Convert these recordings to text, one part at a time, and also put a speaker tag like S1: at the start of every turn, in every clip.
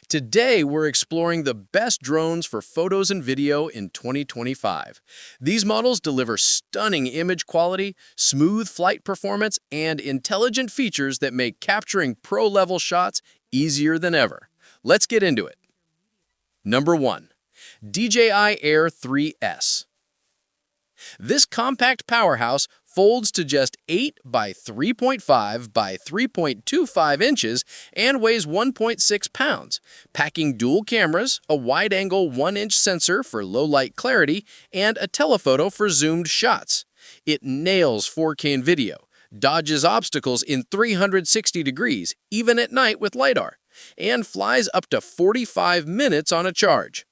S1: Today, we're exploring the best drones for photos and video in 2025. These models deliver stunning image quality, smooth flight performance, and intelligent features that make capturing pro-level shots easier than ever. Let's get into it. Number 1. DJI Air 3S. This compact powerhouse folds to just 8 by 3.5 by 3.25 inches and weighs 1.6 pounds, packing dual cameras, a wide-angle 1-inch sensor for low-light clarity, and a telephoto for zoomed shots. It nails 4K in video, dodges obstacles in 360 degrees, even at night with LiDAR, and flies up to 45 minutes on a charge.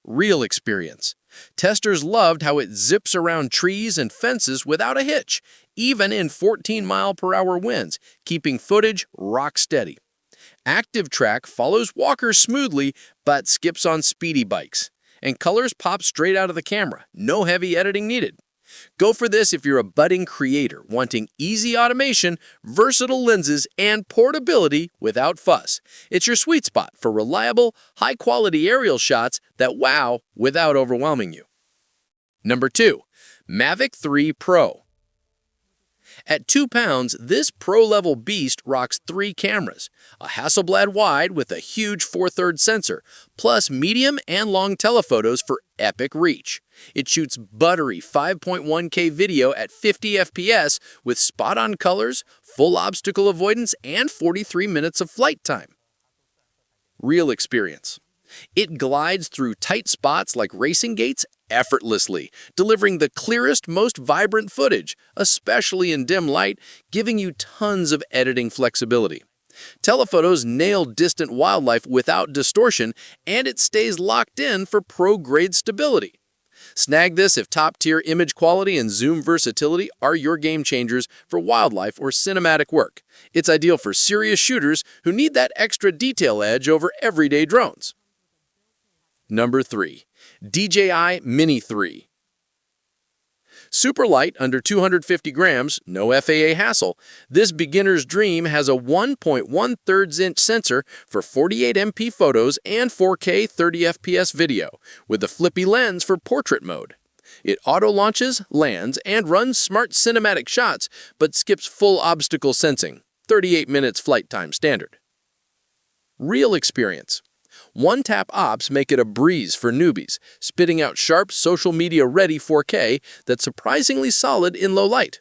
S1: Real experience. Testers loved how it zips around trees and fences without a hitch, even in 14-mile-per-hour winds, keeping footage rock steady. Active Track follows walkers smoothly but skips on speedy bikes. And colors pop straight out of the camera, no heavy editing needed. Go for this if you're a budding creator wanting easy automation, versatile lenses, and portability without fuss. It's your sweet spot for reliable, high-quality aerial shots that wow without overwhelming you. Number 2. Mavic 3 Pro. At 2 pounds, this pro-level beast rocks 3 cameras, a Hasselblad wide with a huge 4/3 sensor, plus medium and long telephotos for epic reach. It shoots buttery 5.1K video at 50 FPS with spot-on colors, full obstacle avoidance, and 43 minutes of flight time. Real experience. It glides through tight spots like racing gates effortlessly, delivering the clearest, most vibrant footage, especially in dim light, giving you tons of editing flexibility. Telephotos nail distant wildlife without distortion, and it stays locked in for pro-grade stability. Snag this if top-tier image quality and zoom versatility are your game changers for wildlife or cinematic work. It's ideal for serious shooters who need that extra detail edge over everyday drones. Number 3. DJI Mini 3. Super light, under 250 grams, no FAA hassle, this beginner's dream has a 1.1/3-inch sensor for 48MP photos and 4K 30 FPS video, with a flippy lens for portrait mode. It auto-launches, lands, and runs smart cinematic shots, but skips full obstacle sensing, 38 minutes flight time standard. Real experience. One-tap ops make it a breeze for newbies, spitting out sharp, social media-ready 4K that's surprisingly solid in low light.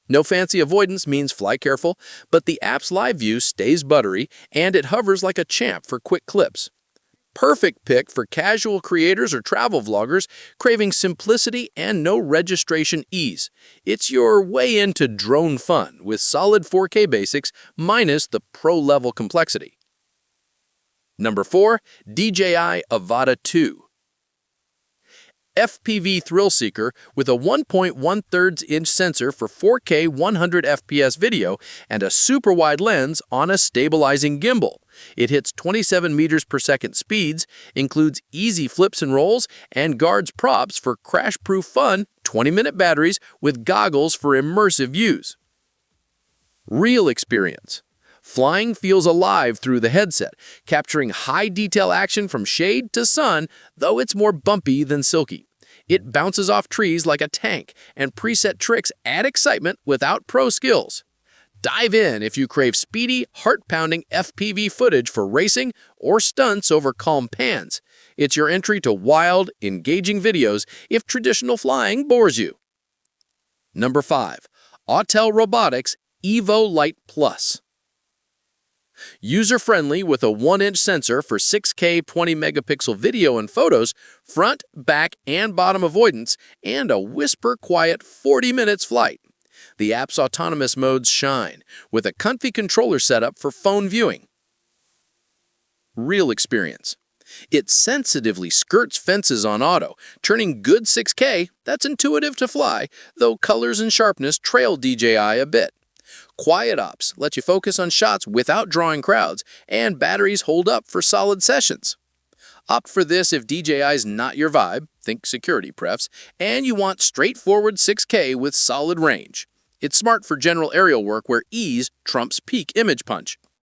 S1: No fancy avoidance means fly careful, but the app's live view stays buttery, and it hovers like a champ for quick clips. Perfect pick for casual creators or travel vloggers craving simplicity and no registration ease. It's your way into drone fun with solid 4K basics minus the pro-level complexity. Number 4. DJI Avata 2. FPV thrill seeker with a 1.1/3-inch sensor for 4K 100 FPS video and a super wide lens on a stabilizing gimbal. It hits 27 meters per second speeds, includes easy flips and rolls, and guards props for crash-proof fun, 20-minute batteries with goggles for immersive views. Real experience. Flying feels alive through the headset, capturing high-detail action from shade to sun, though it's more bumpy than silky. It bounces off trees like a tank, and preset tricks add excitement without pro skills. Dive in if you crave speedy, heart-pounding FPV footage for racing or stunts over calm pans. It's your entry to wild, engaging videos if traditional flying bores you. Number 5. Autel Robotics Evo Lite Plus. User-friendly with a 1-inch sensor for 6K 20-megapixel video and photos, front, back, and bottom avoidance, and a whisper-quiet 40 minutes flight. The app's autonomous modes shine, with a comfy controller setup for phone viewing. Real experience. It sensitively skirts fences on auto, turning good 6K that's intuitive to fly, though colors and sharpness trail DJI a bit. Quiet ops let you focus on shots without drawing crowds, and batteries hold up for solid sessions. Opt for this if DJI's not your vibe, think security prefs, and you want straightforward 6K with solid range. It's smart for general aerial work where ease trumps peak image punch.